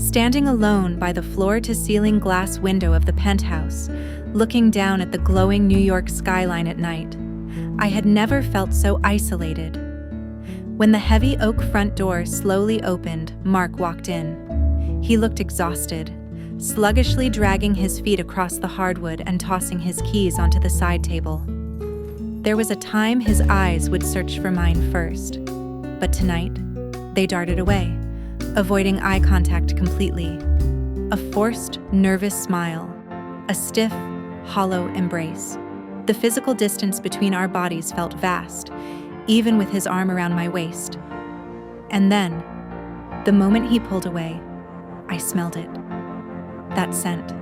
Standing alone by the floor-to-ceiling glass window of the penthouse, looking down at the glowing New York skyline at night, I had never felt so isolated. When the heavy oak front door slowly opened, Mark walked in. He looked exhausted, sluggishly dragging his feet across the hardwood and tossing his keys onto the side table. There was a time his eyes would search for mine first, but tonight, they darted away, avoiding eye contact completely. A forced, nervous smile, a stiff, hollow embrace. The physical distance between our bodies felt vast, even with his arm around my waist. And then, the moment he pulled away, I smelled it. That scent.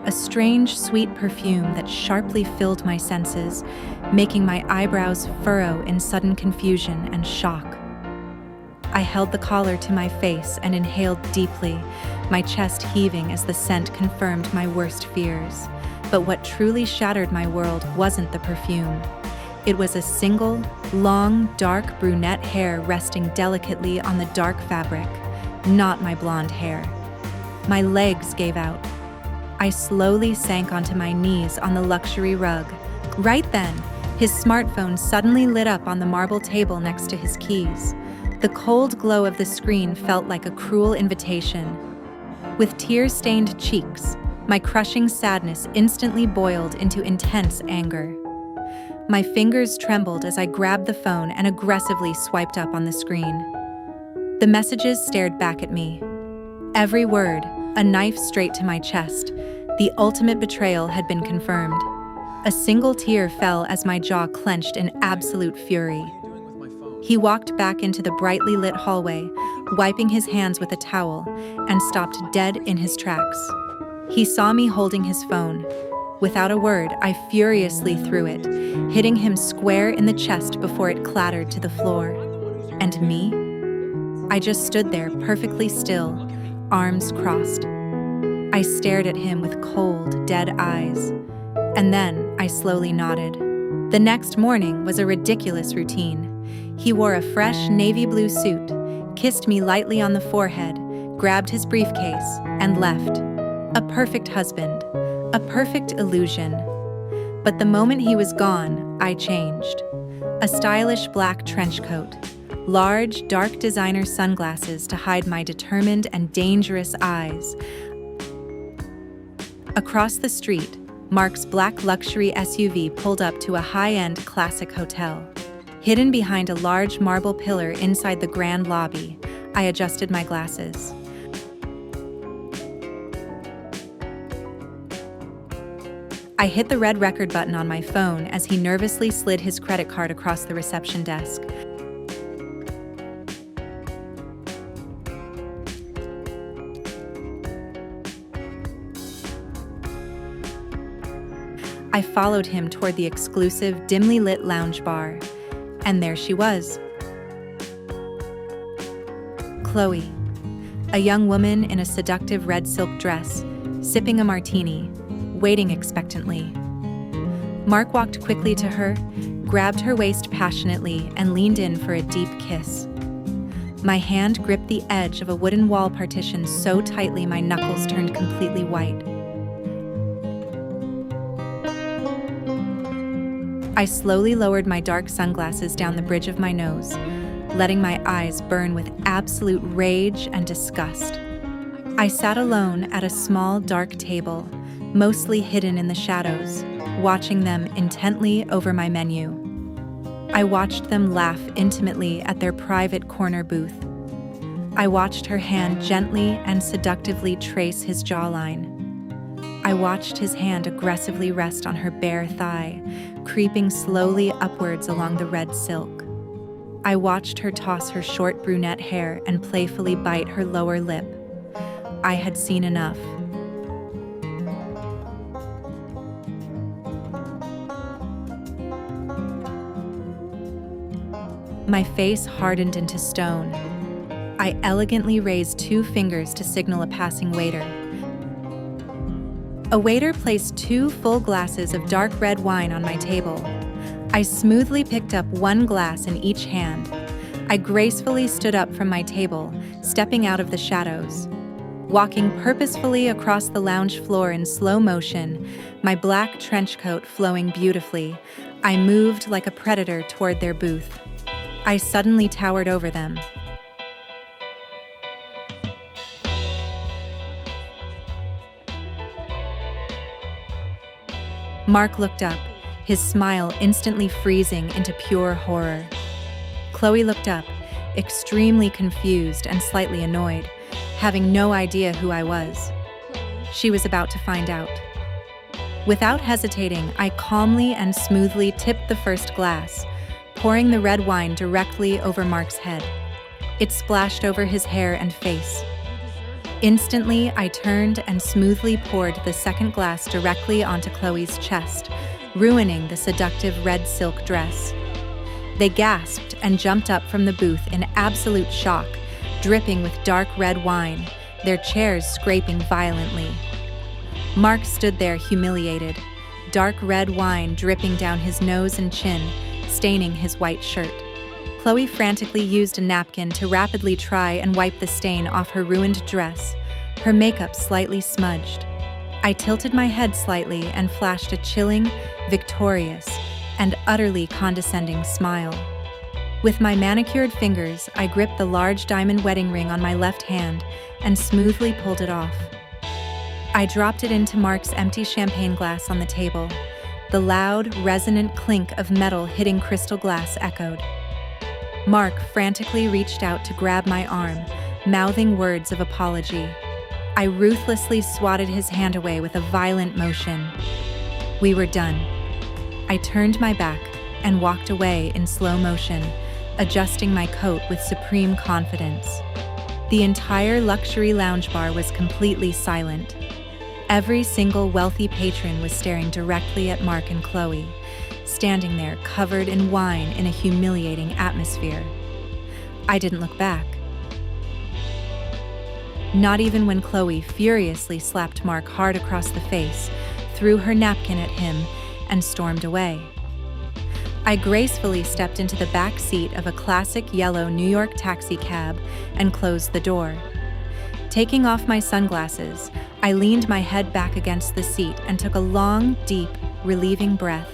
A strange, sweet perfume that sharply filled my senses, making my eyebrows furrow in sudden confusion and shock. I held the collar to my face and inhaled deeply, my chest heaving as the scent confirmed my worst fears. But what truly shattered my world wasn't the perfume. It was a single, long, dark brunette hair resting delicately on the dark fabric, not my blonde hair. My legs gave out. I slowly sank onto my knees on the luxury rug. Right then, his smartphone suddenly lit up on the marble table next to his keys. The cold glow of the screen felt like a cruel invitation. With tear-stained cheeks, my crushing sadness instantly boiled into intense anger. My fingers trembled as I grabbed the phone and aggressively swiped up on the screen. The messages stared back at me. Every word, a knife straight to my chest. The ultimate betrayal had been confirmed. A single tear fell as my jaw clenched in absolute fury. He walked back into the brightly lit hallway, wiping his hands with a towel, and stopped dead in his tracks. He saw me holding his phone. Without a word, I furiously threw it, hitting him square in the chest before it clattered to the floor. And me? I just stood there perfectly still, arms crossed. I stared at him with cold, dead eyes. And then I slowly nodded. The next morning was a ridiculous routine. He wore a fresh navy blue suit, kissed me lightly on the forehead, grabbed his briefcase, and left. A perfect husband, a perfect illusion. But the moment he was gone, I changed. A stylish black trench coat, large, dark designer sunglasses to hide my determined and dangerous eyes. Across the street, Mark's black luxury SUV pulled up to a high-end classic hotel. Hidden behind a large marble pillar inside the grand lobby, I adjusted my glasses. I hit the red record button on my phone as he nervously slid his credit card across the reception desk. I followed him toward the exclusive, dimly lit lounge bar. And there she was. Chloe, a young woman in a seductive red silk dress, sipping a martini, waiting expectantly. Mark walked quickly to her, grabbed her waist passionately, and leaned in for a deep kiss. My hand gripped the edge of a wooden wall partition so tightly my knuckles turned completely white. I slowly lowered my dark sunglasses down the bridge of my nose, letting my eyes burn with absolute rage and disgust. I sat alone at a small, dark table, mostly hidden in the shadows, watching them intently over my menu. I watched them laugh intimately at their private corner booth. I watched her hand gently and seductively trace his jawline. I watched his hand aggressively rest on her bare thigh, creeping slowly upwards along the red silk. I watched her toss her short brunette hair and playfully bite her lower lip. I had seen enough. My face hardened into stone. I elegantly raised 2 fingers to signal a passing waiter. A waiter placed 2 full glasses of dark red wine on my table. I smoothly picked up 1 glass in each hand. I gracefully stood up from my table, stepping out of the shadows. Walking purposefully across the lounge floor in slow motion, my black trench coat flowing beautifully, I moved like a predator toward their booth. I suddenly towered over them. Mark looked up, his smile instantly freezing into pure horror. Chloe looked up, extremely confused and slightly annoyed, having no idea who I was. She was about to find out. Without hesitating, I calmly and smoothly tipped the first glass, pouring the red wine directly over Mark's head. It splashed over his hair and face. Instantly, I turned and smoothly poured the second glass directly onto Chloe's chest, ruining the seductive red silk dress. They gasped and jumped up from the booth in absolute shock, dripping with dark red wine, their chairs scraping violently. Mark stood there humiliated, dark red wine dripping down his nose and chin, staining his white shirt. Chloe frantically used a napkin to rapidly try and wipe the stain off her ruined dress, her makeup slightly smudged. I tilted my head slightly and flashed a chilling, victorious, and utterly condescending smile. With my manicured fingers, I gripped the large diamond wedding ring on my left hand and smoothly pulled it off. I dropped it into Mark's empty champagne glass on the table. The loud, resonant clink of metal hitting crystal glass echoed. Mark frantically reached out to grab my arm, mouthing words of apology. I ruthlessly swatted his hand away with a violent motion. We were done. I turned my back and walked away in slow motion, adjusting my coat with supreme confidence. The entire luxury lounge bar was completely silent. Every single wealthy patron was staring directly at Mark and Chloe, standing there covered in wine in a humiliating atmosphere. I didn't look back. Not even when Chloe furiously slapped Mark hard across the face, threw her napkin at him, and stormed away. I gracefully stepped into the back seat of a classic yellow New York taxi cab and closed the door. Taking off my sunglasses, I leaned my head back against the seat and took a long, deep, relieving breath.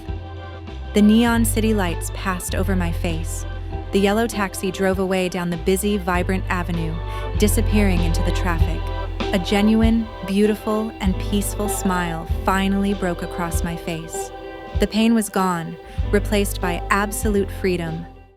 The neon city lights passed over my face. The yellow taxi drove away down the busy, vibrant avenue, disappearing into the traffic. A genuine, beautiful, and peaceful smile finally broke across my face. The pain was gone, replaced by absolute freedom,